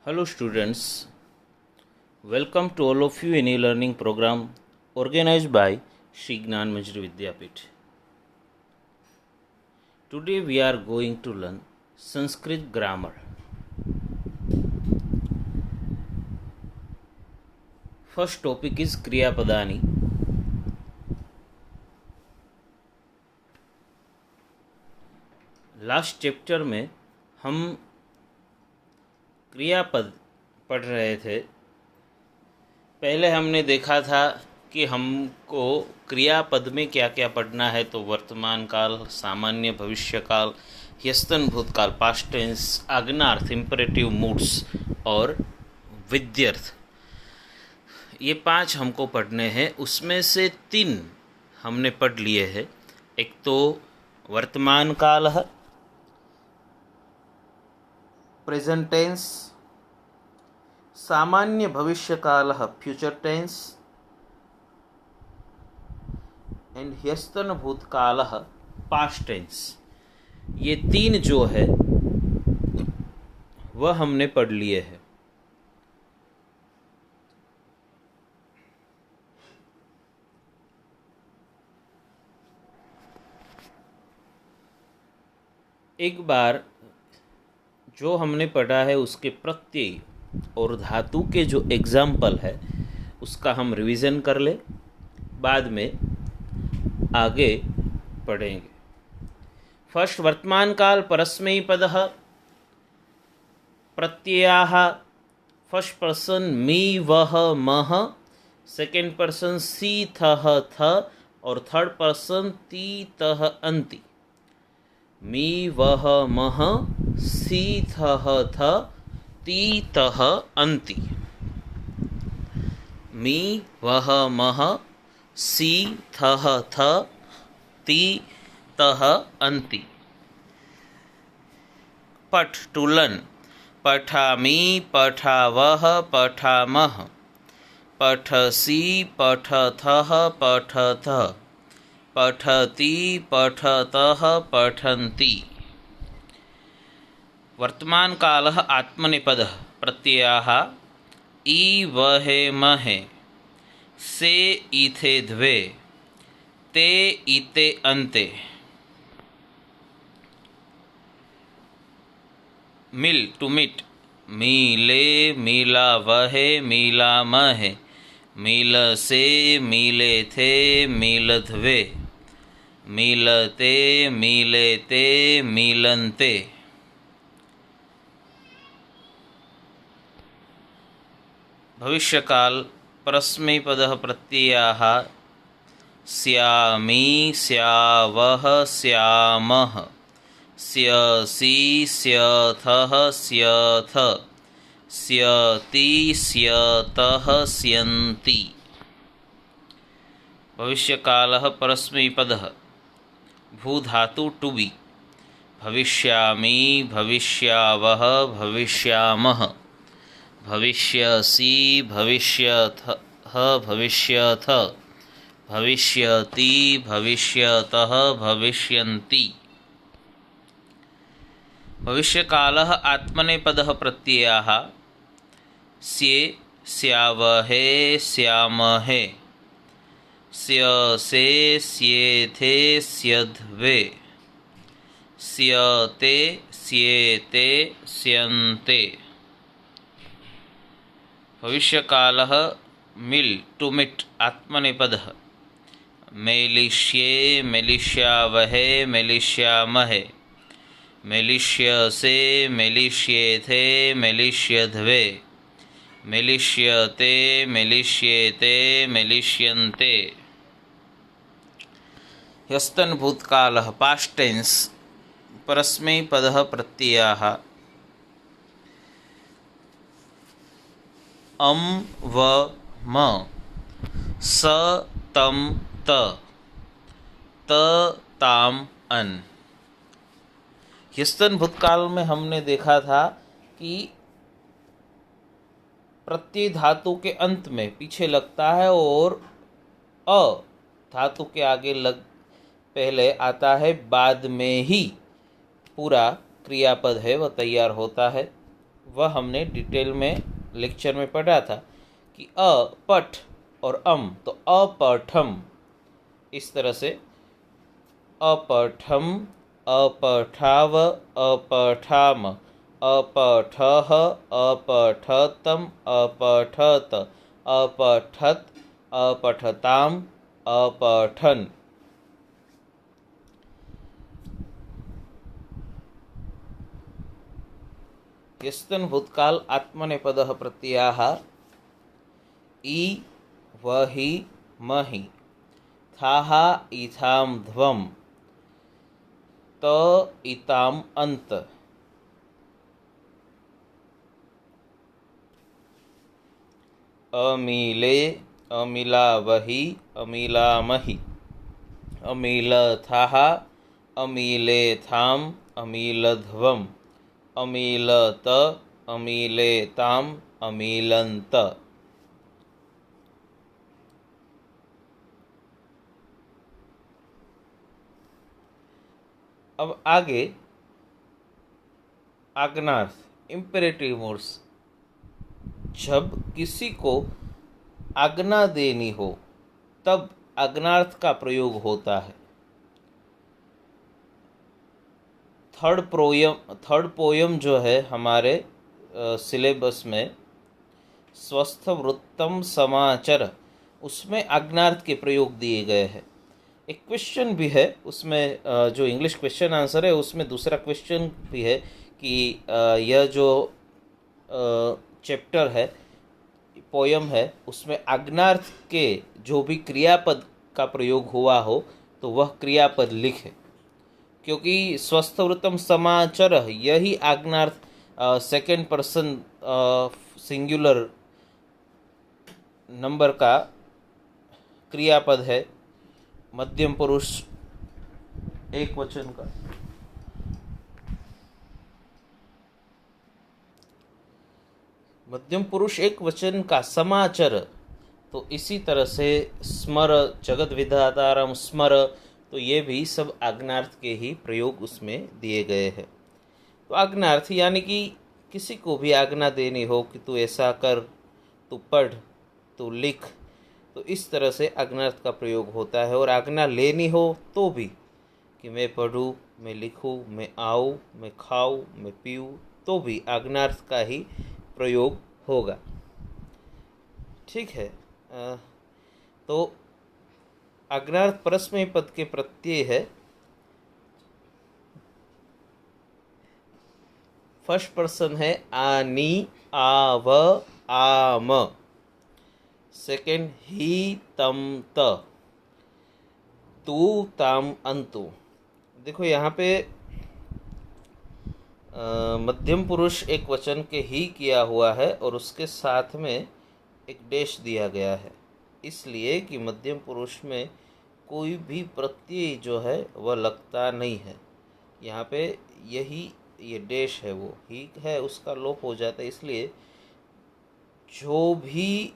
Hello students, welcome to all of you in e-learning program organized by Shri Gnan Manjari Vidyapith. Today we are going to learn Sanskrit grammar. First topic is Kriya Padani. Last chapter में हम क्रियापद पढ़ रहे थे। पहले हमने देखा था कि हमको क्रियापद में क्या क्या पढ़ना है, तो वर्तमान काल, सामान्य भविष्य काल, ह्यस्तन भूतकाल, पास्ट टेंस, आज्ञार्थ, इंपरेटिव मूड्स और विध्यर्थ, ये 5 हमको पढ़ने हैं। उसमें से 3 हमने पढ़ लिए हैं। एक तो वर्तमान काल है, प्रेजेंट टेंस, सामान्य भविष्य काल फ्यूचर टेंस एंड ह्यस्तन भूतकाल पास्ट टेंस। ये 3 जो है वह हमने पढ़ लिए हैं। एक बार जो हमने पढ़ा है उसके प्रत्यय और धातु के जो एग्जाम्पल है उसका हम रिवीजन कर ले, बाद में आगे पढ़ेंगे। फर्स्ट वर्तमान काल परस्मैपदः प्रत्ययाः, फर्स्ट पर्सन मी वह मह, सेकेंड पर्सन सी थह थ और थर्ड पर्सन ती तह अंति। मी वह मह सी थह थ ती तह अंति। मी वह मह सी थह थ ती तह अंति। पठ टू लर्न, पठामि, पठावः, पठामः, पठसि, पठथः, पठथः, पठति, पठतः, पठन्ति। वर्तमान कालः आत्मनेपदः प्रत्ययाः ई वहे महे, से इथे द्वे, ते इते अन्ते। मिल टू मीट, मीले, मीला वहे, मीला महे, मीलसे, मीले थे, मीलध्वे, मीलते, मीलेते, मीलन्ते। भविष्यकाल परस्मैपदः प्रत्ययाः स्यामि, स्यावः, स्यामः, स्यसि, स्यथः, स्यथ, स्यति, स्यतः, स्यन्ति। भविष्यकालः परस्मैपदः भूधातु टू बी, भविष्यामि, भविष्यावः, भविष्यामः, भविष्यसि, भविष्यथः, भविष्यथ, भविष्यति, भविष्यतः, भविष्यन्ति। भविष्यकालः आत्मनेपदः प्रत्ययाः स्ये, स्यावहे, स्यामहे, स्यसे, स्येथे, स्यध्वे, स्यते, स्येते, स्यन्ते। भविष्यकालः मिल टू मिट आत्मनेपदः मेलिष्ये, मेलिष्यावहे, मेलिष्यामहे, मेलिष्यसे, मेलिष्येथे, मेलिष्यध्वे, मेलिष्यते, मेलिष्येते, मेलिष्यन्ते। ह्यस्तन भूतकालः पास्ट टेंस परस्मैपदः प्रत्ययाः अम व म, स तम त, त ताम अन। ह्यस्तन भूतकाल में हमने देखा था कि प्रत्यय धातु के अंत में पीछे लगता है और अ धातु के आगे पहले आता है, बाद में ही पूरा क्रियापद है वह तैयार होता है। वह हमने डिटेल में लेक्चर में पढ़ा था कि अपठ और तो अपठम, इस तरह से अपठम, अपठाव, अपठाम, अपठः, अपठतम, अपठत, अपठत, अपठताम, अपठन। यस्तन भूतकाल आत्मनेपदः प्रत्ययाः इ वहि महि थाः इथां ध्वम् त इताम अंत। अमीले, अमीलावहि, अमीलामहि, अमीलथाः, अमीलेथाम, अमीलध्वम्, अमीलत, अमीलेताम, अमीलंत। अब आगे आज्ञार्थ, इम्पेरेटिव मोड्स। जब किसी को आज्ञा देनी हो तब आज्ञार्थ का प्रयोग होता है। थर्ड पोयम जो है हमारे सिलेबस में, स्वस्थ वृत्तम समाचर, उसमें आज्ञार्थ के प्रयोग दिए गए हैं। एक क्वेश्चन भी है उसमें, जो इंग्लिश क्वेश्चन आंसर है उसमें दूसरा क्वेश्चन भी है कि यह जो चैप्टर है, पोयम है, उसमें आज्ञार्थ के जो भी क्रियापद का प्रयोग हुआ हो तो वह क्रियापद लिखे, क्योंकि स्वस्थ वृत्तम समाचर यही आज्ञार्थ सेकेंड पर्सन सिंगुलर नंबर का क्रियापद है, मध्यम पुरुष एक वचन का। मध्यम पुरुष एक वचन का समाचर, तो इसी तरह से स्मर, जगत विधातारम स्मर, तो ये भी सब आज्ञार्थ के ही प्रयोग उसमें दिए गए हैं। तो आज्ञार्थ यानी कि किसी को भी आज्ञा देनी हो कि तू ऐसा कर, तू पढ़, तू लिख, तो इस तरह से आज्ञार्थ का प्रयोग होता है। और आज्ञा लेनी हो तो भी कि मैं पढ़ूँ, मैं लिखूँ, मैं आऊँ, मैं खाऊँ, मैं पीऊँ, तो भी आज्ञार्थ का ही प्रयोग होगा। ठीक है। तो आज्ञार्थ परस्मैपद पद के प्रत्यय है। फर्स्ट पर्सन है आनी, आव, आम। सेकेंड ही, तम, त, तू, ताम, अंतु। देखो यहाँ पे मध्यम पुरुष एक वचन के ही किया हुआ है और उसके साथ में एक डैश दिया गया है, इसलिए कि मध्यम पुरुष में कोई भी प्रत्यय जो है वह लगता नहीं है। यहाँ पे यही ये डैश है वो ही है, उसका लोप हो जाता है, इसलिए जो भी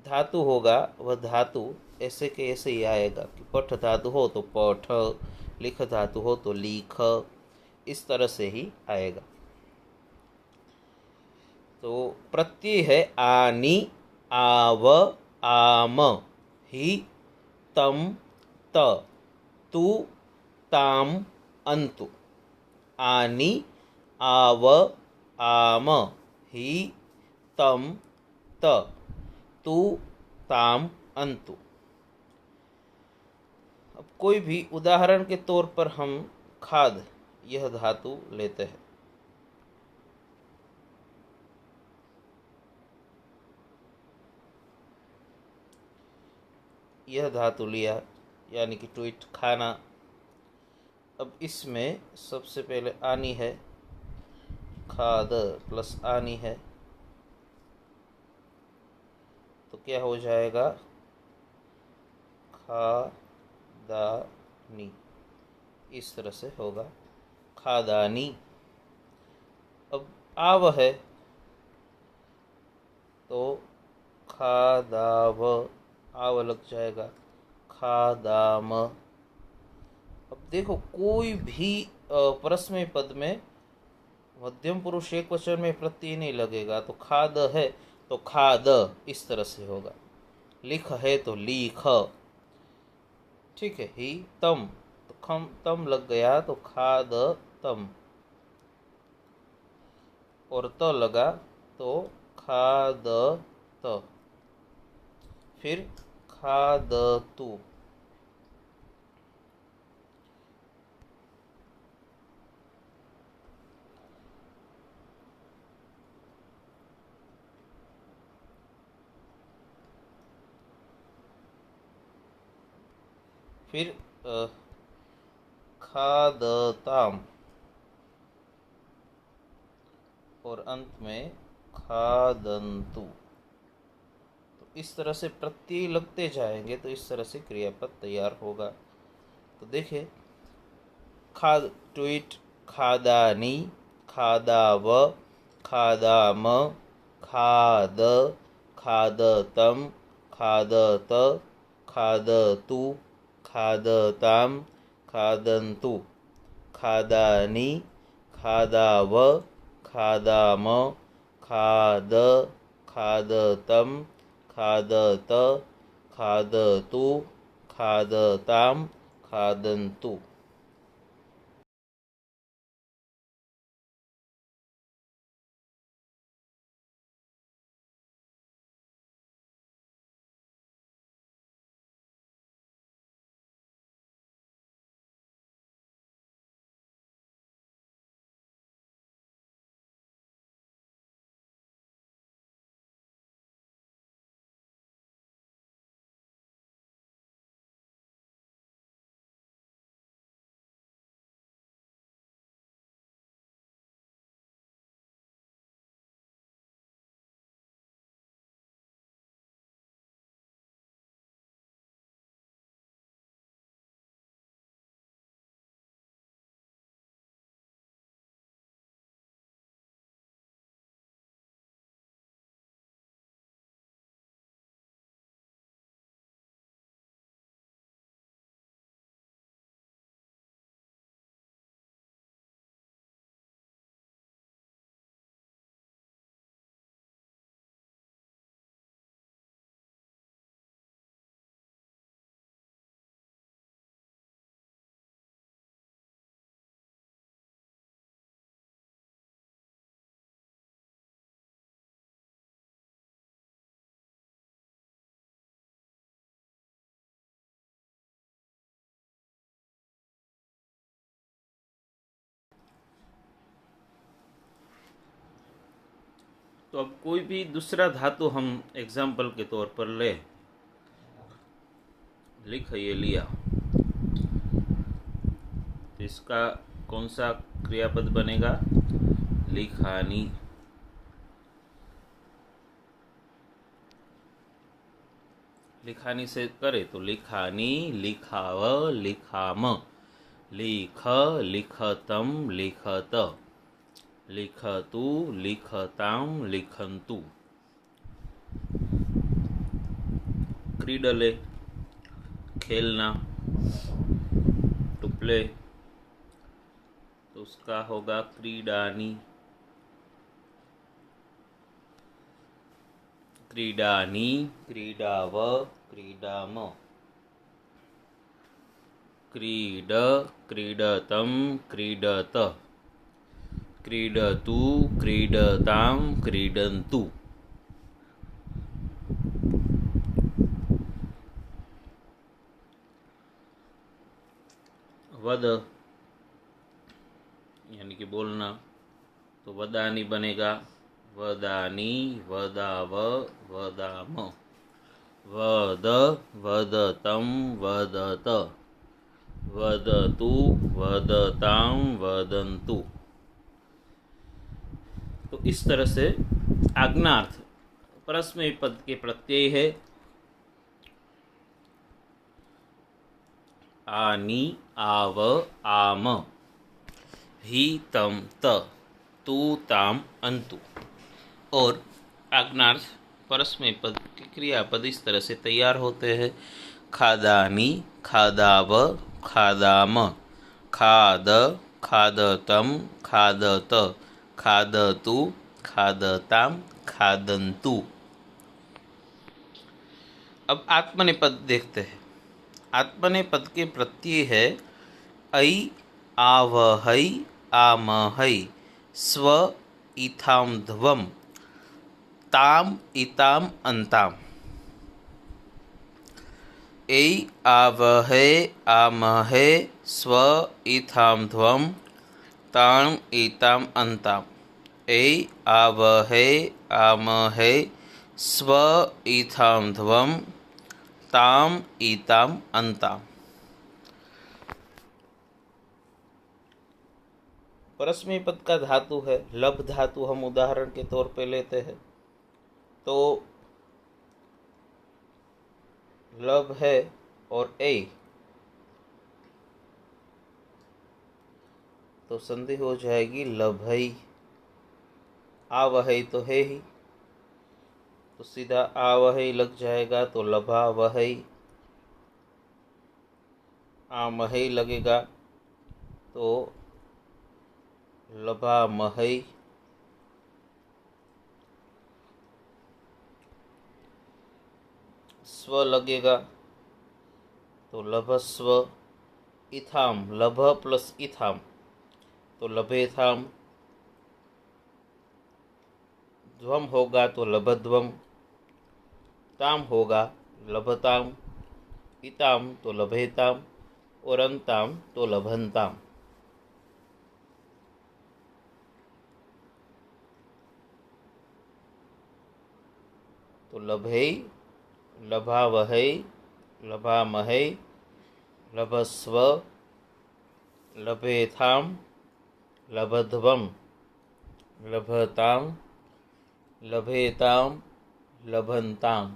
धातु होगा वह धातु ऐसे के ऐसे ही आएगा कि पठ धातु हो तो पठ, लिख धातु हो तो लिख, इस तरह से ही आएगा। तो प्रत्यय है आनी, आव, आम, ही, तम, त, तू, ताम, अंतु। आनी, आव, आम, ही, तम, त, तू, ताम, अंतु। अब कोई भी उदाहरण के तौर पर हम खाद यह धातु लेते हैं। यह धातु लिया यानी कि टू ईट, खाना। अब इसमें सबसे पहले आनी है, खाद प्लस आनी है, तो क्या हो जाएगा, खादानी, इस तरह से होगा, खादानी। अब आव है तो खादाव, आव लग जाएगा, खादाम। अब देखो कोई भी परस्मैपद में मध्यम पुरुष एक वचन में प्रत्यय नहीं लगेगा, तो खाद है तो खाद इस तरह से होगा। लिख है तो लिख, ठीक है। ही तम तो खम तम लग गया तो खाद तम, और त लगा तो खाद त, फिर खाद तू, फिर खादताम, और अंत में खादंतु। तो इस तरह से प्रत्यय लगते जाएंगे तो इस तरह से क्रियापद तैयार होगा। तो देखिए, खाद ट्वीट, खादानी, खादाव, खादाम, खाद, खादतम, खादत, खादतु, खादताम, खादंतु, खादानी, खादाव, खादाम, खाद, खादतम, खादत, खादतु, खादताम, खादंतु। तो अब कोई भी दूसरा धातु हम एग्जाम्पल के तौर पर ले, लिख ये लिया, तो इसका कौन सा क्रियापद बनेगा? लिखानी। लिखानी से करे तो लिखानी, लिखाव, लिखाम, लिख, लिखतम, लिखत, लिखतु, लिखताम, लिखन्तु। क्रीडले, खेलना, टू प्ले, तो उसका होगा क्रीडानी। क्रीडानी, क्रीडाव, क्रीडाम, क्रीड, क्रीडतम, क्रीडत, क्रीडतु, क्रीडताम, क्रीडन्तु। वद यानी कि बोलना, तो वदानी बनेगा। वदानी, वदाव, वदाम, वद, वदतम, वदत, वदतु, वदताम, वदन्तु। तो इस तरह से आज्ञार्थ परस्मय पद के प्रत्यय है। आनी, आव, आम, ही, तम, त, तू, ताम, अंतु। और आज्ञार्थ परस्मय पद के क्रियापद इस तरह से तैयार होते हैं। खादानी, खादाव, खादाम, खाद, खादतम, खादत, खादतु, खादताम, खादन्तु। अब आत्मनेपद देखते हैं। आत्मनेपद के प्रत्यय है ऐ, आवहै, आमहै, स्व, इथाम ध्वम, ताम, इताम, अन्ताम। ऐ, आवहै, आमहै, स्व, इथाम ध्वम, ताम, इताम, अन्ताम। ऐ, आवहै, आमहै, स्व, इथाम ध्वम, ताम, इताम, अन्ताम। परस्मै पद का धातु है लभ धातु। हम उदाहरण के तौर पे लेते हैं तो लभ है और ए, तो संधि हो जाएगी लभई। आवहई तो है ही, तो सीधा आवहई लग जाएगा, तो लभा वहई। आमहई लगेगा तो लभा महई। स्व लगेगा तो लभस्व। इथाम, लभ प्लस इथाम तो लभेथाम। ध्वम होगा तो लभध्वम। ताम होगा लभताम। इताम तो लभेताम और अंताम तो लभंताम। तो लभै, लभावहै, लभामहै, लभस्व, लभेथाम, लभध्वम, लभताम, लभेताम, लभंताम।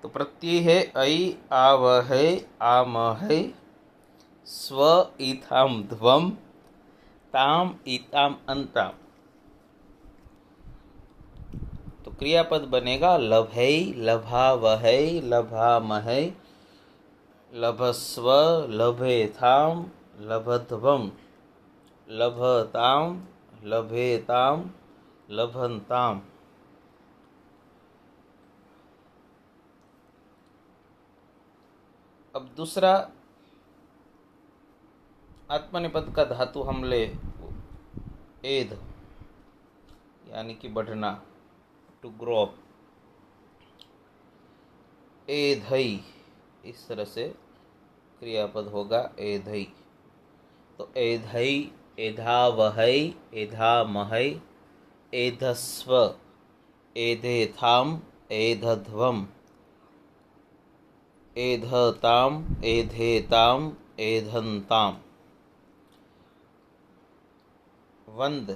तो प्रत्यय है ऐ आवहै आमहै स्व इथाम ध्वम ताम इताम अंताम। तो क्रियापद बनेगा लभै लभावहै लभामहै लभस्व लभेथाम लभध्वम लभताम लभेताम लभन्ताम। अब दूसरा आत्मनेपद का धातु हम ले एध, यानी कि बढ़ना, टू ग्रो अप। एधई, इस तरह से क्रियापद होगा एधई। तो एधई एधावहै एधामहै एधस्व एधेथाम एधध्वम एधताम एधेताम एधन्ताम। वंद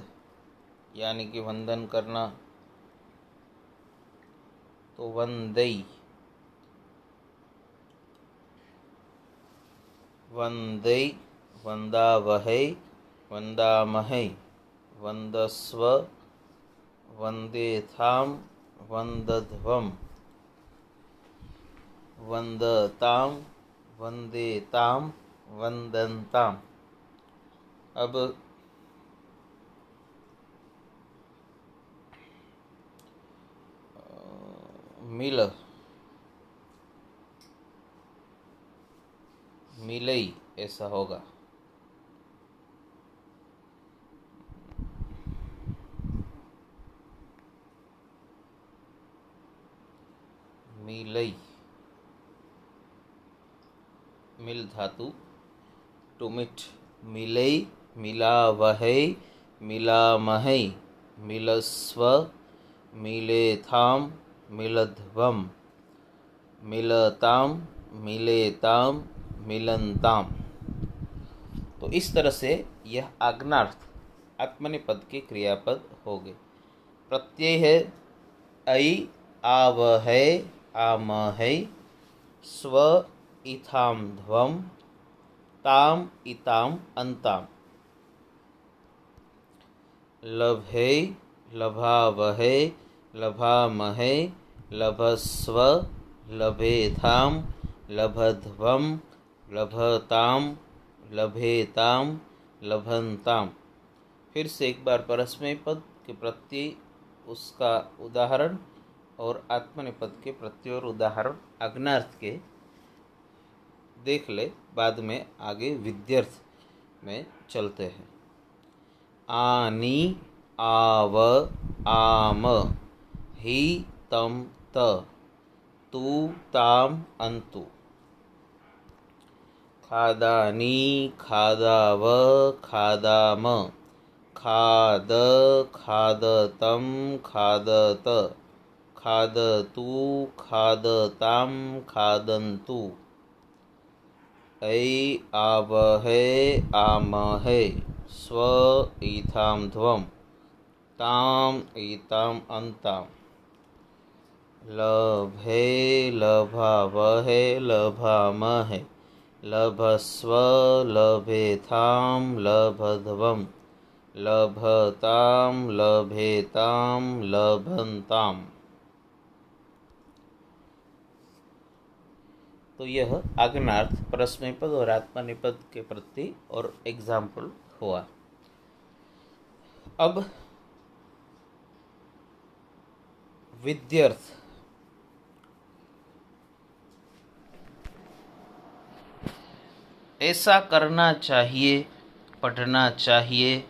यानी कि वंदन करना, तो वंदई वंदई वंदावहै वंदामहै वंदस्व वंदेथाम वंदध्वम वंदताम वंदेताम वंदन्ताम। अब मिल मिलई ऐसा होगा। मिलई, मिल धातु टू मिट। मिलई मिलावहै मिलामहै मिलस्व मिलेथाम मिलध्वम मिलताम मिलेताम मिलन्ताम। तो इस तरह से यह आज्ञार्थ आत्मनेपद के क्रियापद हो गए। प्रत्यय है ऐ आवहै आमहै स्व इथाम ध्वम ताम इताम अंताम। लभै लभावहै लभामहै लभस्व लभेथाम लभध्वम लभताम लभेताम लभन्ताम। फिर से एक बार परस्मय पद के प्रत्यय उसका उदाहरण और आत्मनेपद के प्रत्यय और उदाहरण आज्ञार्थ के देख ले, बाद में आगे विध्यर्थ में चलते हैं। आनी आव आम ही तम त तू ताम अंतु। खादानी खादाव खादाम खाद खादतम खादत खादतु खादताम खादन्तु। ऐ आवहै आमहै स्व इथाम ध्वम ताम इताम अंताम। लभै लभावहै लभामहै लभस्व लभेथाम लभध्वम लभताम लभेताम लभन्ताम। तो यह आज्ञार्थ परस्मय पद और आत्मनेपद के प्रति और एग्जाम्पल हुआ। अब विध्यर्थ। ऐसा करना चाहिए, पढ़ना चाहिए,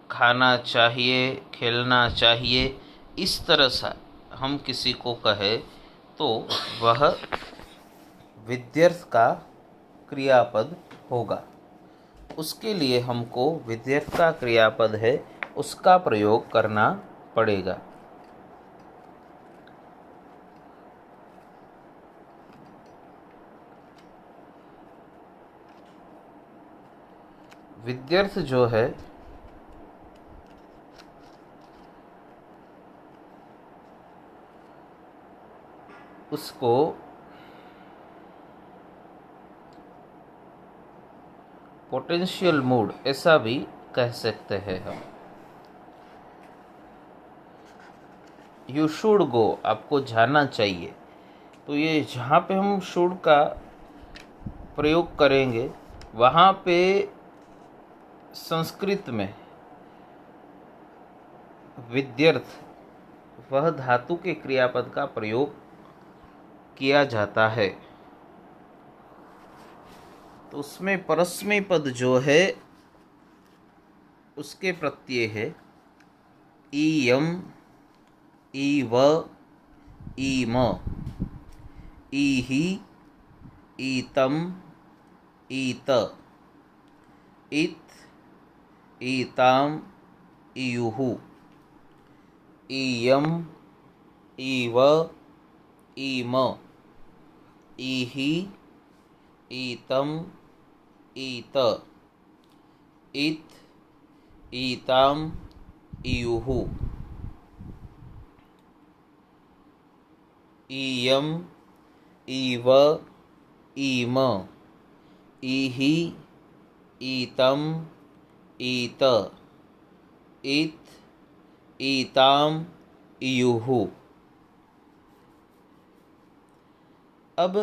खाना चाहिए, खेलना चाहिए, इस तरह से हम किसी को कहे तो वह विध्यर्थ का क्रियापद होगा। उसके लिए हमको विध्यर्थ का क्रियापद है उसका प्रयोग करना पड़ेगा। विध्यर्थ जो है उसको पोटेंशियल मूड ऐसा भी कह सकते हैं हम। यू शुड गो, आपको जाना चाहिए। तो ये जहाँ पे हम शुड का प्रयोग करेंगे वहाँ पे संस्कृत में विद्यर्थ वह धातु के क्रियापद का प्रयोग किया जाता है। तो उसमें परस्मै पद जो है उसके प्रत्यय है इयम, इव, इम, इहि, ईतम, ईत, इत, ईताम, इयुः, इयम, इव, इम, इहि, ईतम, ईत, इत, ईताम, इयुः, इयम, इव, इम, इहि, ईतम, ईत, इत, ईताम, इयुः। अब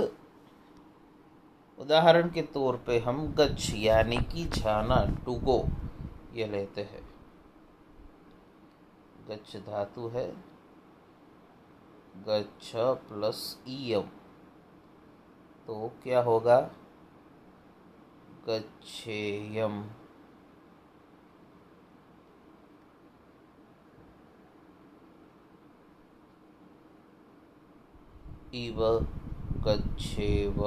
उदाहरण के तौर पे हम गच्छ यानी कि जाना, टू गो, ये लेते हैं। गच्छ धातु है, गच्छ प्लस इयम, तो क्या होगा? गच्छेयम। इव गच्छेव,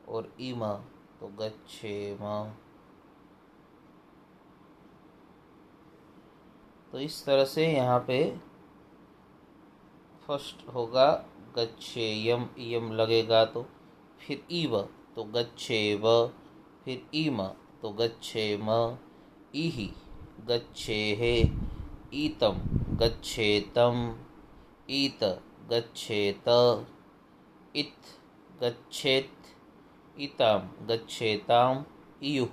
और इम तो गच्छेम। तो इस तरह से यहाँ पे फर्स्ट होगा गच्छेयम, इयम लगेगा तो, फिर इव तो गच्छेव, फिर इम तो गच्छेम, इहि गच्छेहे, ईतम गच्छेतम, ईत गच्छेत, इत गच्छेत, ईताम गच्छेताम, इयुः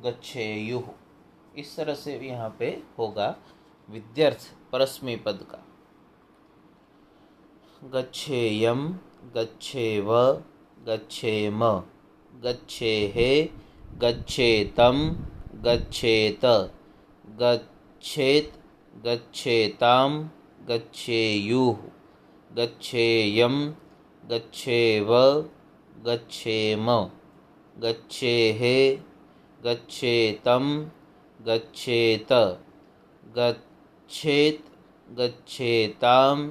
गच्छेयुः। इस तरह से यहाँ पे होगा विद्यर्थ परस्मै पद का। गच्छेयम, गच्छेव, गच्छेम, गच्छेहे, गच्छेतम, गच्छेत, गच्छेत, गच्छेताम, गच्छेयुः, गच्छेयम, गच्छेव, गच्छेम, गच्छेहे, गच्छेतम, गच्छेत, गच्छेत, गच्छेताम,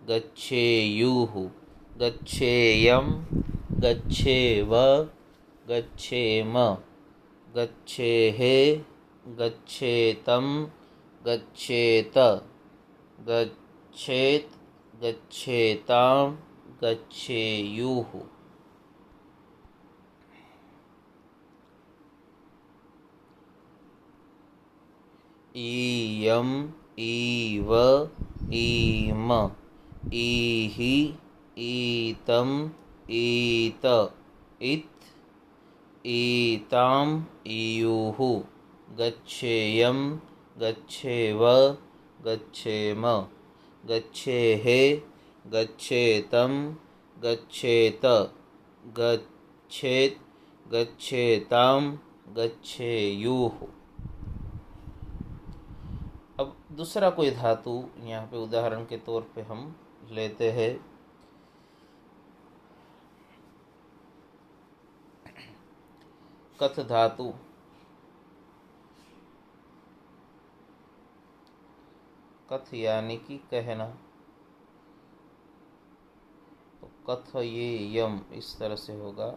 गच्छेयुः, गच्छेयम, गच्छेव, गच्छेम, गच्छेहे, गच्छेतम, गच्छेत, गच्छेत, गच्छेताम, गच्छेयुः। इयम, इव, इम, इहि, ईतम, ईत, इत, ईताम, इयुः, गच्छेयम, गच्छेव, गच्छेम, गच्छेहे, गच्छेतम, गच्छेत, गच्छेत, गच्छेताम, गच्छेयुः। अब दूसरा कोई धातु यहाँ पे उदाहरण के तौर पे हम लेते हैं। कथ धातु, कथ यानी कि कहना, तो कथ ये यम इस तरह से होगा।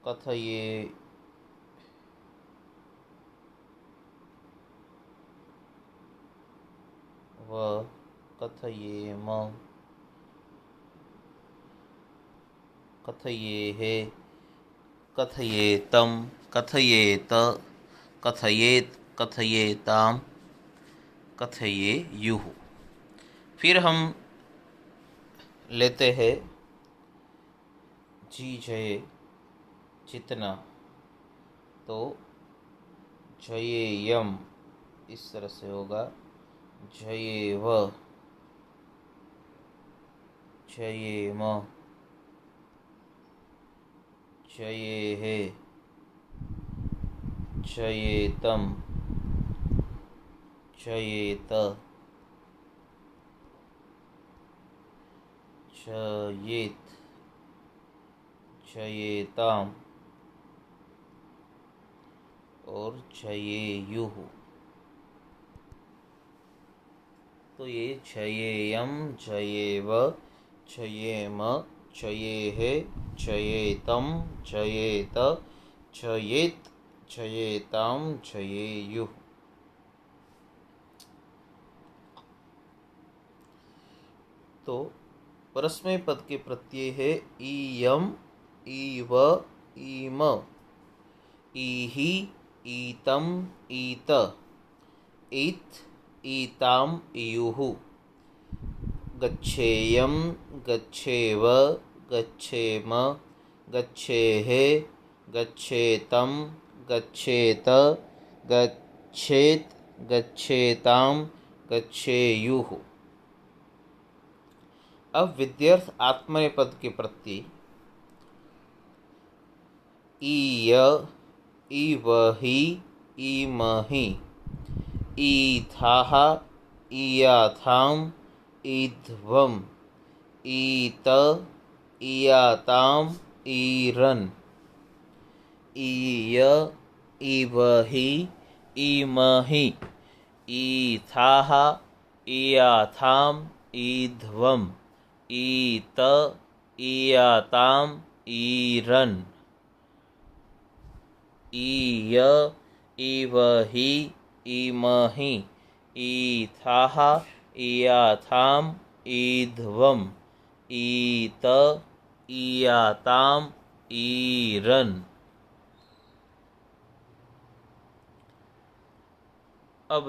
कथ ये व, कथयेम, कथयेहे, कथयेतम, कथयेत, कथयेत, कथयेताम, कथयेयुः। फिर हम लेते हैं जी जये जितना, तो जयेयम इस तरह से होगा, जयेव, जयेम, जयेहे, जयेतम, जयेत, जयेत, जयेताम और जयेयुः। तो ये जयेयम, जयेव, जयेम, जयेहे, जयेतम, जयेत, जयेत, जयेताम, जयेयुः। तो परस्मै पद के प्रत्यय है इयम, इव, इम, इहि, ईतम, ईत, ईत, ईताम, इयुः। गच्छेयम, गच्छेव, गच्छेम, गच्छेहे, गच्छेतम, गच्छेत, गच्छेत, गच्छेताम, गच्छेयुः। अब विध्यर्थ आत्मनेपद के प्रति ईय, ईवहि, ईमहि, ईथाः, ईयाथाम, ईध्वम, ईत, ईयाताम, ईरन, ईय, ईवहि, ईमहि, ईथाः, ईयाथाम, ईध्वम, ईत, ईयाताम, ईरन, ईय, ईवहि, ईमहि, ईथाः, ईयाथाम, ईध्वम, ईत, ईयाताम, ईरन। अब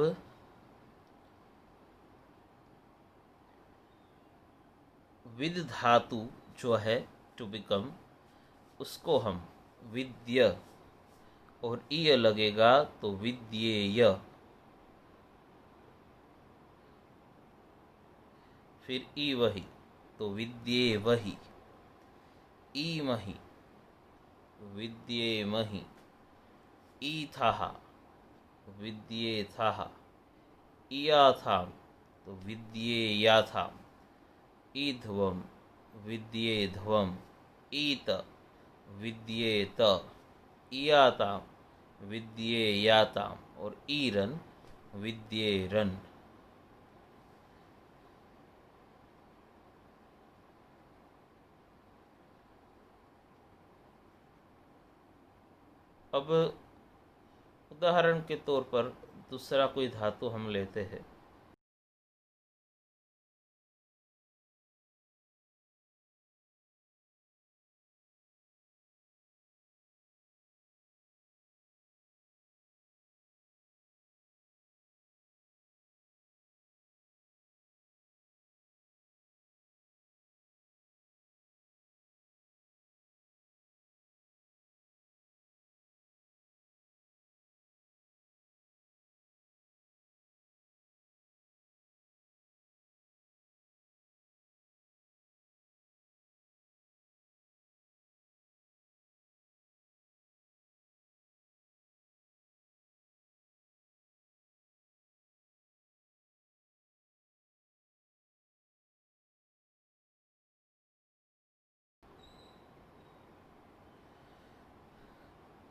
विद धातु जो है टू बिकम, उसको हम विद्य और ईय लगेगा तो विद्येय, फिर ई वही तो विद्ये वही, ईमहि, विद्येमहि, ईथाः, विद्येथाः, ईयाथाम तो विद्येयाथाम, ईध्वम, विद्येध्वम, ईत, विद्येत, ईयाताम, विद्येयाताम और ईरन, विद्येरन। अब उदाहरण के तौर पर दूसरा कोई धातु हम लेते हैं।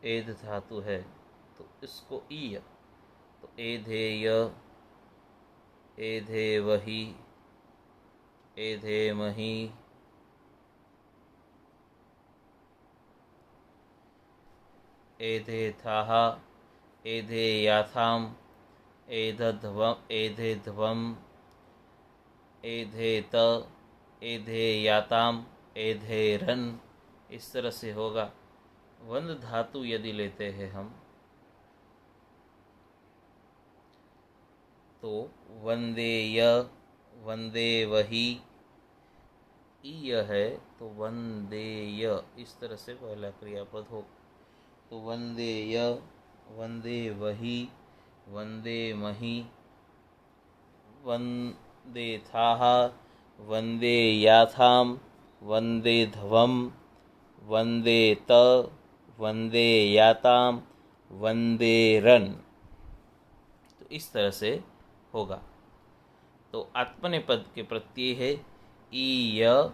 एध धातु है तो इसको ईय, तो एधेय, एधेवहि, एधेमहि, एधेथाः, एधेयाथाम, एधध्वम, एधेध्वम, एधेत, एधेयाताम, एधेरन, इस तरह से होगा। वंद धातु यदि लेते हैं हम तो वंदेय, वंदे वही, ईय है तो वंदेय, इस तरह से पहला क्रियापद हो। तो वंदेय, वंदे वही, वंदे मही, वंदे थाः, वंदे याथाम, वंदे ध्वम, वंदे त, वंदे याताम, वंदे रन। तो इस तरह से होगा। तो आत्मनेपद के प्रत्यय है ईय,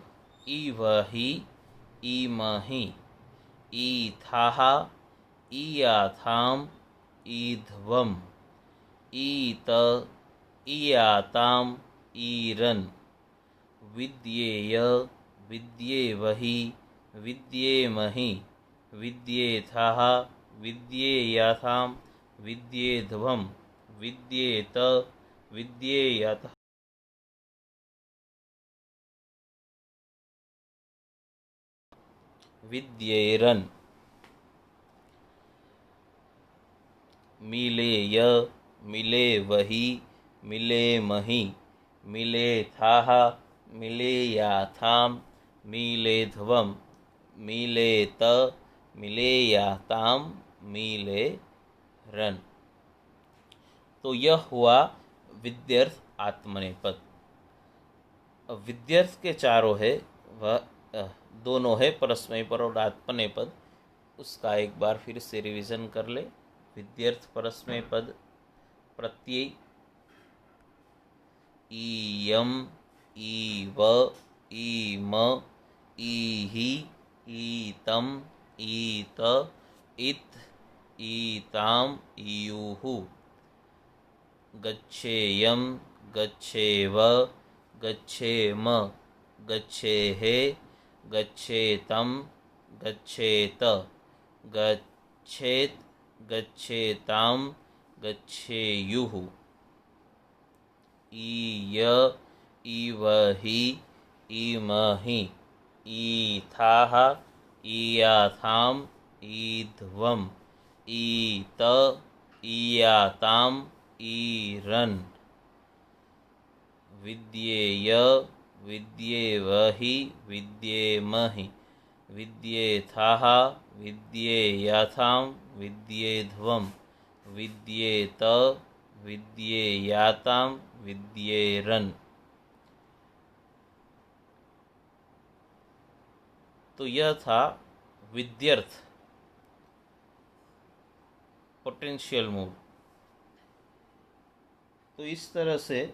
ईवहि, ईमहि, ईथाः, ईयाथाम, ईध्वम, ईत, ईयाताम, ईरन। विद्येय, विद्येवहि, विद्येमहि, विद्येथाः, विद्येयाथाम, विद्येध्वम, विद्येत, विद्येयत, विद्येरन। मिलेय, मिलेवहि, मिलेमहि, मिलेथाः, मिलेयाथाम, मिलेध्वम, मिलेत, मिलेयाताम, मिलेरन। तो यह हुआ विद्यर्थ आत्मनेपद। विद्यर्थ के चारों है, वह दोनों है परस्मैपद और आत्मनेपद। उसका एक बार फिर से रिवीजन कर ले। विद्यर्थ परस्मैपद प्रत्यय ईयम, ईव, ईम, ईहि, ईतम, ईत, इत, ईताम, ईयुः। गच्छेयम, गच्छेव, गच्छेम, गच्छेहे, गच्छेतम, गच्छेत, गच्छेत, गच्छेताम, गच्छेयुः। ईय, ईवहि, ईमहि, ईथाः, ईयाथाम, ईध्वम, ईत, ईयाताम, ईरन। विद्येय, विद्येवहि, विद्येमहि, विद्येथाः, विद्येयाथाम, विद्येध्वम, विद्येत, विद्येयाताम, विद्येरन। तो यह था विद्यर्थ पोटेंशियल मूड। तो इस तरह से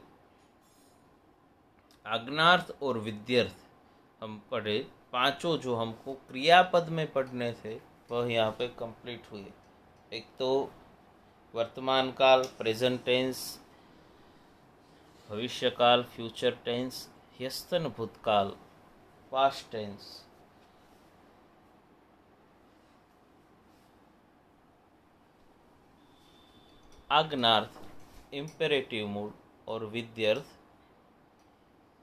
आज्ञार्थ और विद्यर्थ हम पढ़े। पांचों जो हमको क्रियापद में पढ़ने थे वह यहाँ पे कंप्लीट हुए। एक तो वर्तमान काल प्रेजेंट टेंस, भविष्य काल फ्यूचर टेंस, ह्यस्तन भूतकाल पास्ट टेंस। आज्ञार्थ इम्पेरेटिव मूड और विद्यर्थ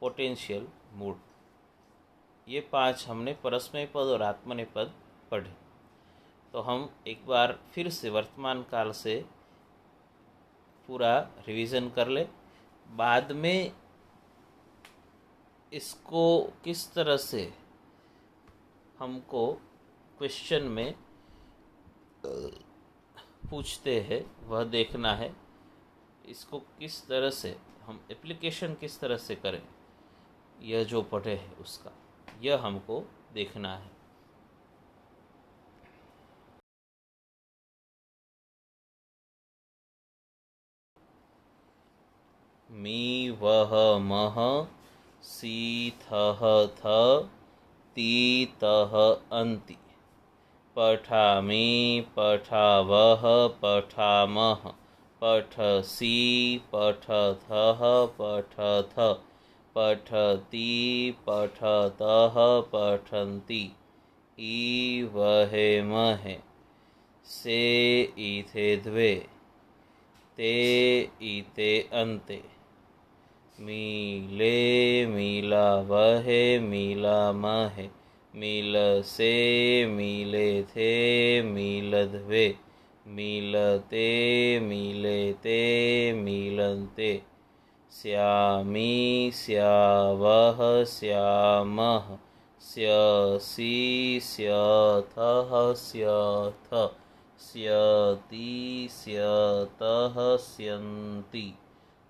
पोटेंशियल मूड। ये पांच हमने परस्मैपद और आत्मनेपद पढ़े। तो हम एक बार फिर से वर्तमान काल से पूरा रिवीजन कर ले। बाद में इसको किस तरह से हमको क्वेश्चन में पूछते हैं वह देखना है। इसको किस तरह से हम एप्लीकेशन किस तरह से करें, यह जो पढ़े है उसका यह हमको देखना है। मी वह मह, सी थह थ, ती तह अन्ति, पठामि पठावः पठामः, पठसि पठथः पठथ, पठति पठतः पठन्ति, ईवहेमहे, से ईथे द्वे, ते ईते अन्ते, मीले मीलावहे मीलामहे, मीलसे मीलेथे मीलध्वे, मीलते मीलेते मीलन्ते स्यामी स्यावः स्यामः स्यसि स्यथः स्यथ स्यति स्यतः स्यन्ति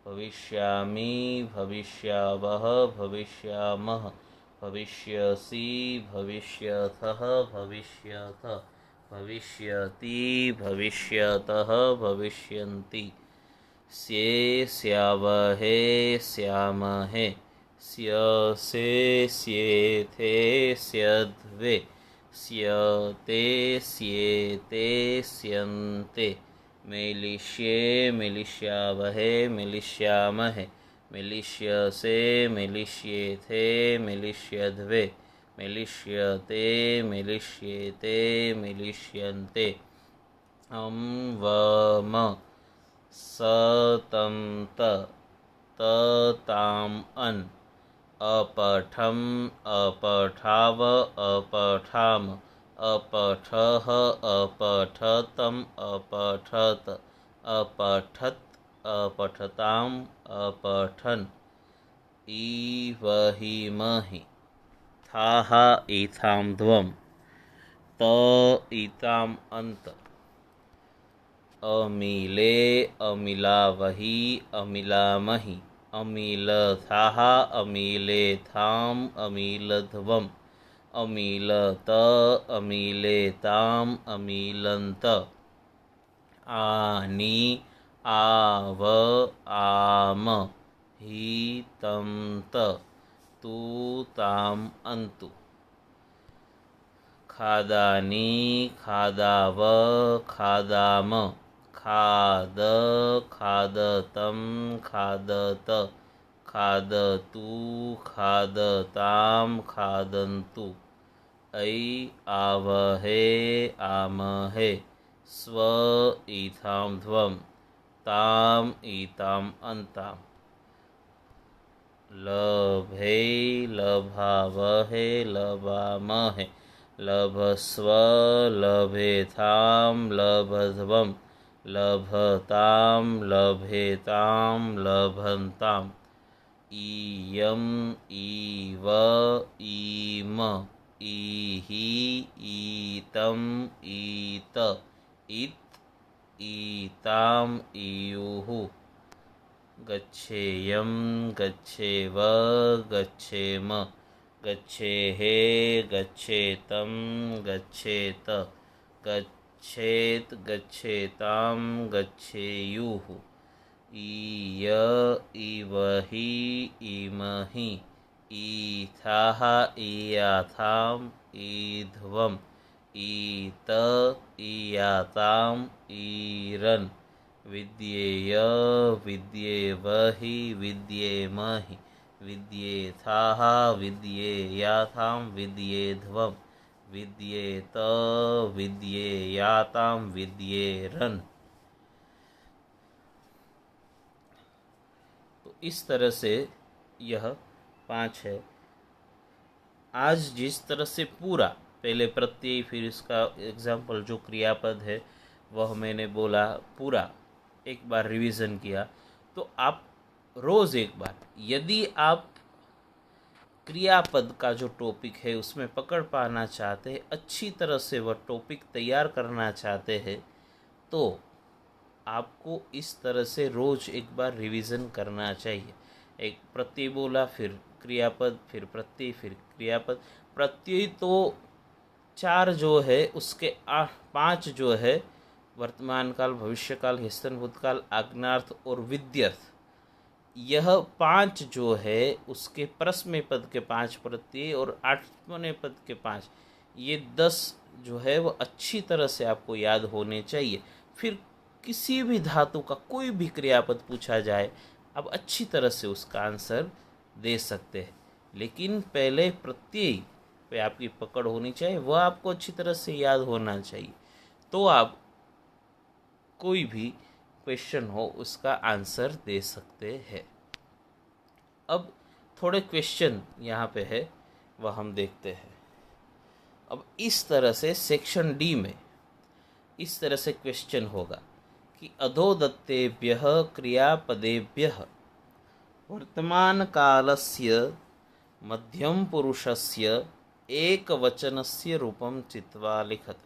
भविष्यामि भविष्यावः भविष्यामः भविष्यसि भविष्यथः भविष्यथ भविष्यति भविष्यतः भविष्यन्ति स्ये स्यावहे स्यामहे स्यसे स्येथे स्यध्वे स्यते स्येते स्यन्ते मेलिष्ये मिलिष्यावहे मिलिष्यामहे मिलिष्यसे मिलिष्येथे मिलिष्यध्वे मिलिष्यते मिलिष्येते मिलिष्यन्ते वम सतं ताम अन अपठम अपठाव अपठाम अपठः अपठतम अपठत अपठत अपठताम अपठन इवहिमहि थाः ईथां ध्वम त ईताम अंत अमीले अमिलावहि अमिलामहि अमीलथाः अमीलेथाम अमीलध्वम अमीलत अमीलेताम अमीलन्त आनी आव आम ही तम त तू ताम अंतु खादानी खादाव खादाम खाद खादतं खादत खादतु खादतां खादन्तु ऐ आवहे आमहे स्व ईथां ध्वम ताम ईताम अंताम लभे लभावहे लभामहे लभस्व लभेथां लभध्वम लभतां लभेतां लभन्ताम् इयम् इव इम इहि ईतम् ईत इत ईताम् इयुः गच्छेयं गच्छेव गच्छेम गच्छेहे गच्छेतं गच्छेत गच्छेत गच्छेतां गच्छेयुः ईय इवहि इमहि ईथाः ईयाथाम् ईध्वम् ईत ईयाताम् ईरन् विद्येय विद्येवहि विद्येमहि विद्येथाः विद्येयाथां विद्येध्वम् विद्येत विद्येयातां विद्येरन्। तो इस तरह से यह 5 है। आज जिस तरह से पूरा पहले प्रत्यय फिर इसका एग्जाम्पल जो क्रियापद है वह मैंने बोला पूरा एक बार रिवीजन किया, तो आप रोज़ एक बार यदि आप क्रियापद का जो टॉपिक है उसमें पकड़ पाना चाहते हैं, अच्छी तरह से वह टॉपिक तैयार करना चाहते हैं, तो आपको इस तरह से रोज़ एक बार रिवीजन करना चाहिए। एक प्रत्यय बोला, फिर क्रियापद, फिर प्रत्यय, फिर क्रियापद। प्रत्यय तो 4 जो है, उसके 5 जो है वर्तमान काल, भविष्य काल, हिस्तन भूतकाल, आज्ञार्थ और विद्यर्थ। यह 5 जो है उसके परस्मय पद के 5 प्रत्यय और आठवें पद के 5, ये 10 जो है वो अच्छी तरह से आपको याद होने चाहिए। फिर किसी भी धातु का कोई भी क्रियापद पूछा जाए, आप अच्छी तरह से उसका आंसर दे सकते हैं। लेकिन पहले प्रत्यय पे आपकी पकड़ होनी चाहिए, वह आपको अच्छी तरह से याद होना चाहिए, तो आप कोई भी क्वेश्चन हो उसका आंसर दे सकते हैं। अब थोड़े क्वेश्चन यहाँ पे है, वह हम देखते हैं। अब इस तरह से सेक्शन डी में इस तरह से क्वेश्चन होगा कि अधोदत्तेभ्यः क्रियापदेभ्यः वर्तमान कालस्य मध्यम पुरुषस्य एकवचनस्य रूपम चित्वा लिखत।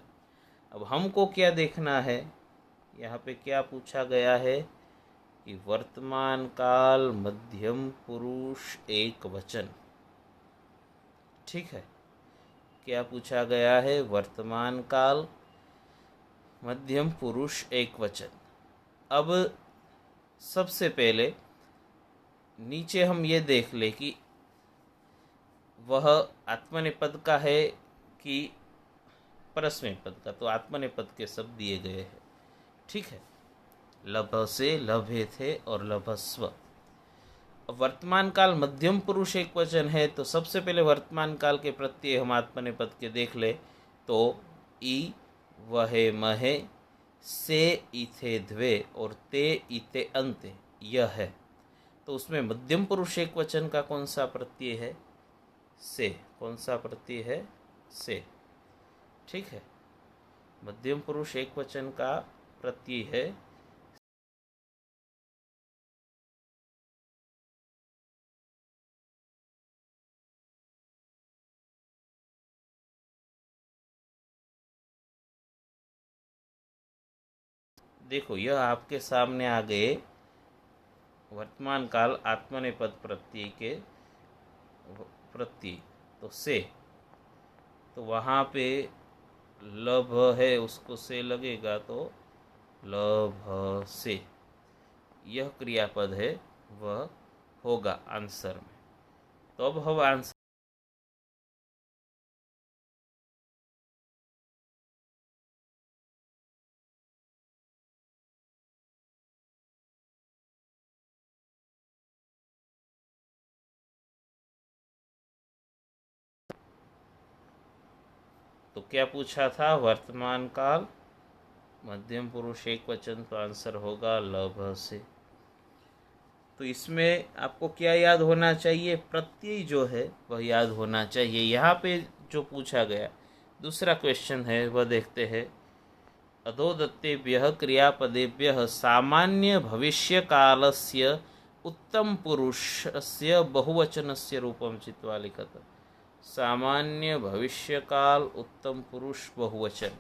अब हमको क्या देखना है, यहाँ पे क्या पूछा गया है कि वर्तमान काल मध्यम पुरुष एक वचन। ठीक है, क्या पूछा गया है? वर्तमान काल मध्यम पुरुष एक वचन। अब सबसे पहले नीचे हम ये देख ले कि वह आत्मनेपद का है कि परस्मैपद का। तो आत्मनेपद के शब्द दिए गए हैं। ठीक है, लभ से लभे थे और लभस्व। अब वर्तमान काल मध्यम पुरुष एक वचन है, तो सबसे पहले वर्तमान काल के प्रत्यय हम आत्मनेपद के देख ले तो ई वहे महे से इथे द्वे और ते इते अंते यह है। तो उसमें मध्यम पुरुष एक वचन का कौन सा प्रत्यय है? से। कौन सा प्रत्यय है? से। ठीक है, मध्यम पुरुष एक वचन का प्रत्यय है। देखो, यह आपके सामने आ गए वर्तमान काल आत्मनेपद प्रत्यय के प्रत्यय। तो से, तो वहाँ पे लभ है, उसको से लगेगा तो लभ से। यह क्रियापद है, वह होगा आंसर में। तो अब हम आंसर तो क्या पूछा था? वर्तमान काल मध्यम पुरुष एक वचन, तो आंसर होगा लभ से। तो इसमें आपको क्या याद होना चाहिए? प्रत्यय जो है वह याद होना चाहिए। यहाँ पे जो पूछा गया दूसरा क्वेश्चन है वह देखते हैं। अधोदत्तेभ्यः क्रियापदेभ्यः सामान्य भविष्यकालस्य उत्तम पुरुषस्य बहुवचनस्य रूपम चित्वा लिखत। सामान्य भविष्यकाल उत्तम पुरुष बहुवचन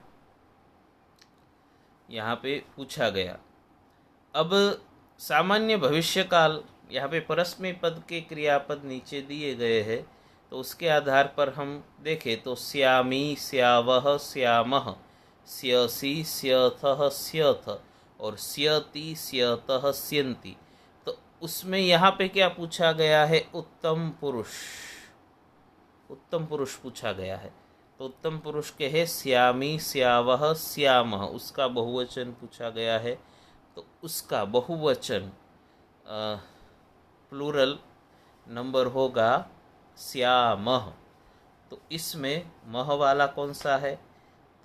यहाँ पे पूछा गया। अब सामान्य भविष्यकाल, यहाँ पे परस्मै पद के क्रियापद नीचे दिए गए हैं, तो उसके आधार पर हम देखें तो श्यामी श्यावह श्यामः, स्यसि स्यथः स्यथ और स्यति स्यतः स्यन्ति। तो उसमें यहाँ पे क्या पूछा गया है? उत्तम पुरुष। उत्तम पुरुष पूछा गया है। तो उत्तम पुरुष के है श्यामी श्यावह श्यामः, उसका बहुवचन पूछा गया है। तो उसका बहुवचन प्लूरल नंबर होगा श्यामः। तो इसमें मह वाला कौन सा है?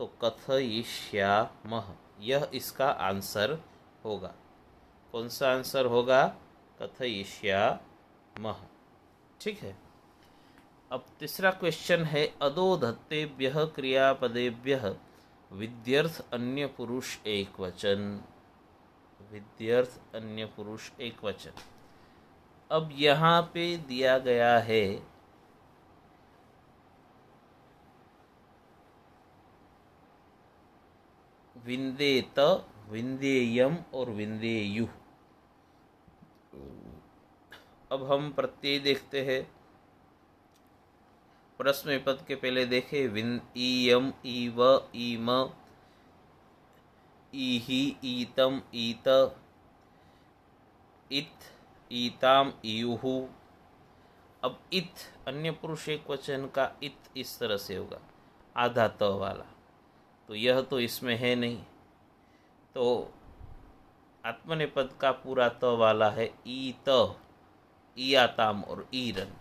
तो कथयिष्यामः, यह इसका आंसर होगा। कौन सा आंसर होगा? कथयिष्यामः। ठीक है, अब तीसरा क्वेश्चन है अधोधत्तेभ्यः क्रियापदेभ्यः विद्यर्थ अन्य पुरुष एक वचन। विद्यर्थ अन्य पुरुष एक वचन। अब यहाँ पे दिया गया है विंदेत, विंदेयम और विंदेयु। अब हम प्रत्यय देखते हैं। प्रश्न पद के पहले देखे विन ईयम ईव ईम ईहि ईतम ईत इत ईताम ईयुहु। अब इत अन्य पुरुष एक वचन का इत इस तरह से होगा, आधा त वाला। तो यह तो इसमें है नहीं, तो आत्मनेपद का पूरा त वाला है ईत, ईयाताम और ईरन।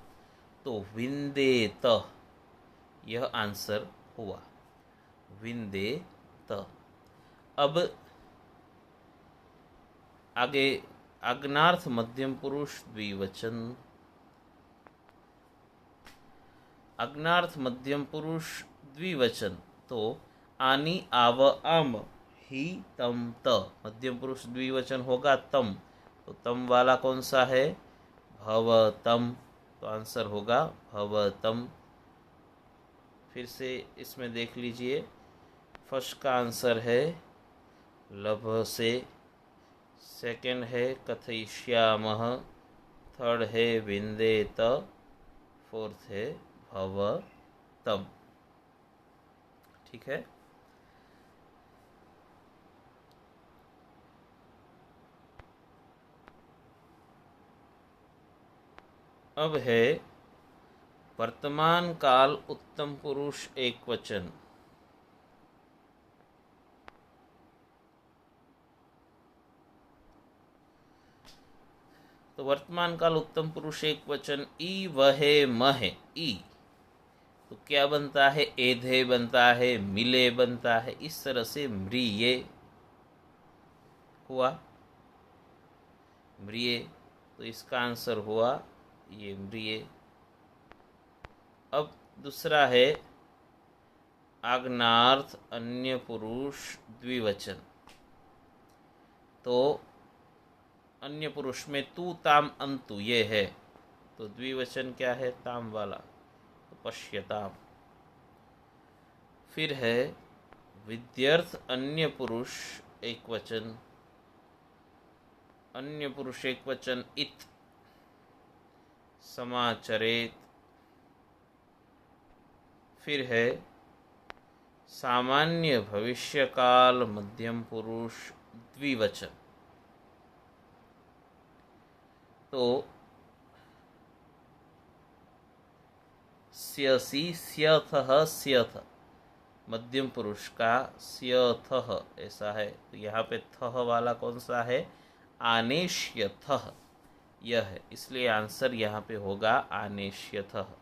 तो विंदेत, यह आंसर हुआ विंदेत। अब आगे आग्नार्थ मध्यम पुरुष द्विवचन। आग्नार्थ मध्यम पुरुष द्विवचन तो आनी आव आम ही तम त, मध्यम पुरुष द्विवचन होगा तम, तो तम वाला कौन सा है? भवतम, तो आंसर होगा भवतम। फिर से इसमें देख लीजिए, फर्स्ट का आंसर है लभसे, सेकंड है कथयिष्यामः, थर्ड है विन्देत, फोर्थ है भवतम। ठीक है। अब है वर्तमान काल उत्तम पुरुष एक वचन। तो वर्तमान काल उत्तम पुरुष एक वचन ई वहे महे, ई तो क्या बनता है? एधे बनता है, मिले बनता है, इस तरह से म्रिये हुआ, म्रिये, तो इसका आंसर हुआ ये म्रिये। अब दूसरा है आग्नार्थ अन्य पुरुष द्विवचन। तो अन्य पुरुष में तू ताम अंतु ये है, तो द्विवचन क्या है? ताम वाला, तो पश्यताम। फिर है विद्यर्थ अन्य पुरुष एक वचन, अन्य पुरुष एक वचन इत समाचरेत। फिर है सामान्य भविष्यकाल मध्यम पुरुष द्विवचन। तो स्यसि स्यथः स्यथ, मध्यम पुरुष का स्यथः ऐसा है, तो यहाँ पे थह वाला कौन सा है? आनेष्यथः, यह है, इसलिए आंसर यहाँ पे होगा आनेष्यथः।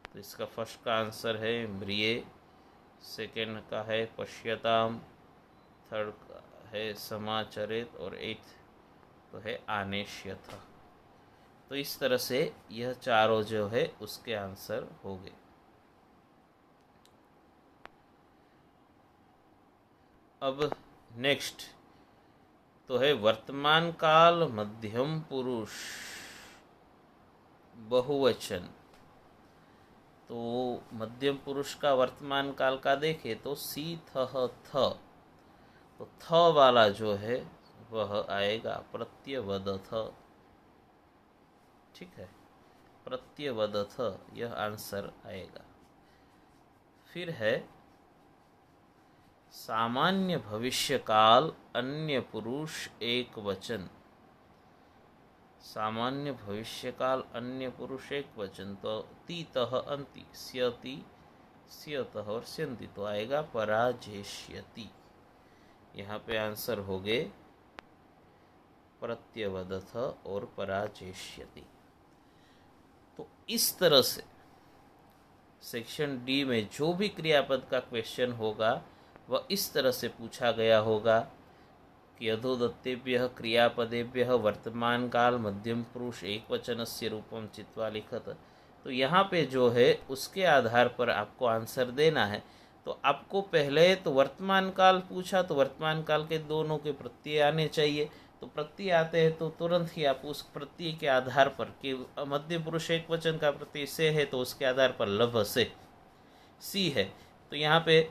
तो इसका फर्स्ट का आंसर है म्रिये, सेकेंड का है पश्यताम, थर्ड का है समाचरित, और एथ तो है आनेष्यथः। तो इस तरह से यह चारों जो है उसके आंसर हो गए। अब नेक्स्ट तो है वर्तमान काल मध्यम पुरुष बहुवचन। तो मध्यम पुरुष का वर्तमान काल का देखे तो सी थह थ, तो थ वाला जो है वह आएगा प्रत्यवदथ। ठीक है, प्रत्यवदथ यह आंसर आएगा। फिर है सामान्य भविष्यकाल अन्य पुरुष एक वचन। सामान्य भविष्यकाल अन्य पुरुष एक वचन, तो तीतः अंति, स्यति स्यतः और स्यन्ति, तो आएगा पराजेष्यति। यहाँ पे आंसर हो गए प्रत्यवदथ और पराजेष्यति। तो इस तरह से सेक्शन डी में जो भी क्रियापद का क्वेश्चन होगा वह इस तरह से पूछा गया होगा कि अधोदत्तेभ्यः क्रियापदेभ्यः वर्तमान काल मध्यम पुरुष एक वचनस्य रूपम चित्वा लिखत। तो यहाँ पे जो है उसके आधार पर आपको आंसर देना है। तो आपको पहले तो वर्तमान काल पूछा, तो वर्तमान काल के दोनों के प्रत्यय आने चाहिए। तो प्रत्यय आते हैं तो तुरंत ही आप उस प्रत्यय के आधार पर कि मध्यम पुरुष एक वचन का प्रत्यय से है, तो उसके आधार पर लभ से सी है, तो यहाँ पे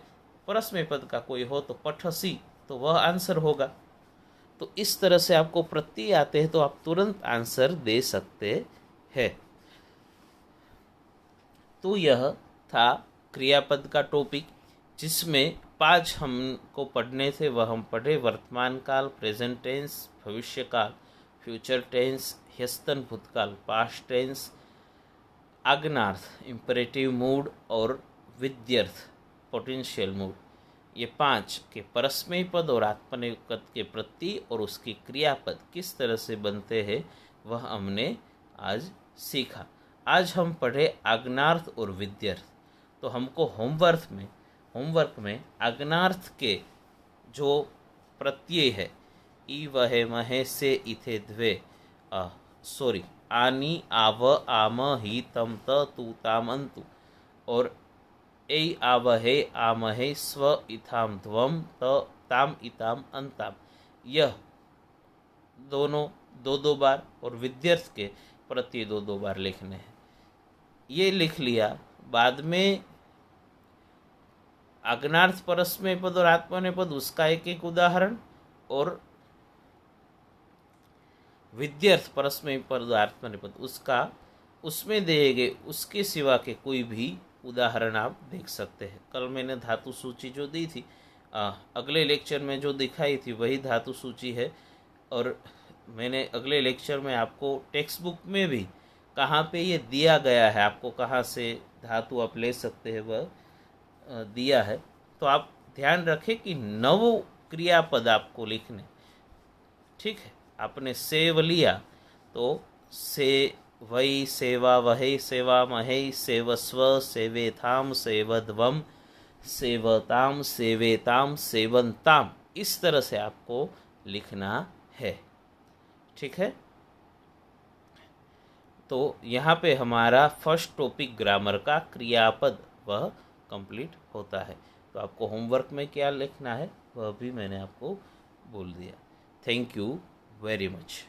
परस्मै पद का कोई हो तो पठ सी, तो वह आंसर होगा। तो इस तरह से आपको प्रत्यय आते हैं तो आप तुरंत आंसर दे सकते हैं। तो यह था क्रियापद का टॉपिक, जिसमें 5 हमको पढ़ने थे। वह हम पढ़े वर्तमान काल, प्रेजेंट टेंस, भविष्य काल, फ्यूचर टेंस, ह्यस्तन भूतकाल, पास्ट टेंस, आग्नार्थ इंपरेटिव मूड, और विद्यर्थ पोटेंशियल मूड। ये 5 के परस्मै पद और आत्मनेपद पद के प्रत्यय और उसकी क्रियापद किस तरह से बनते हैं वह हमने आज सीखा। आज हम पढ़े आग्नार्थ और विद्यर्थ। तो हमको होमवर्क में आग्नार्थ के जो प्रत्यय है ई वहे महे से इथे द्वे आनी आव आम ही तम त तू ताम अंतु, और ए आवहे आमहे स्व इथाम ध्वम त ताम इताम अंताम। यह दोनों दो दो बार और विद्यर्थ के प्रति दो दो बार लिखने हैं। ये लिख लिया। बाद में आग्नार्थ परस्मय पद और आत्मनेपद उसका एक एक उदाहरण, और विद्यर्थ परस्मय पद आत्मनेपद उसका, उसमें दिए गए उसके सिवा के कोई भी उदाहरण आप देख सकते हैं। कल मैंने धातु सूची जो दी थी, अगले लेक्चर में जो दिखाई थी वही धातु सूची है। और मैंने अगले लेक्चर में आपको टेक्स्ट बुक में भी कहाँ पे ये दिया गया है, आपको कहाँ से धातु आप ले सकते हैं वह दिया है। तो आप ध्यान रखें कि 9 क्रियापद आपको लिखने। ठीक है, आपने सेव लिया तो से वही सेवा वही सेवा महे सेवस्व सेवेथाम सेवध्वम सेवताम सेवेताम सेवंताम, इस तरह से आपको लिखना है। ठीक है, तो यहाँ पे हमारा फर्स्ट टॉपिक ग्रामर का क्रियापद वह कंप्लीट होता है। तो आपको होमवर्क में क्या लिखना है वह भी मैंने आपको बोल दिया। Thank you very much.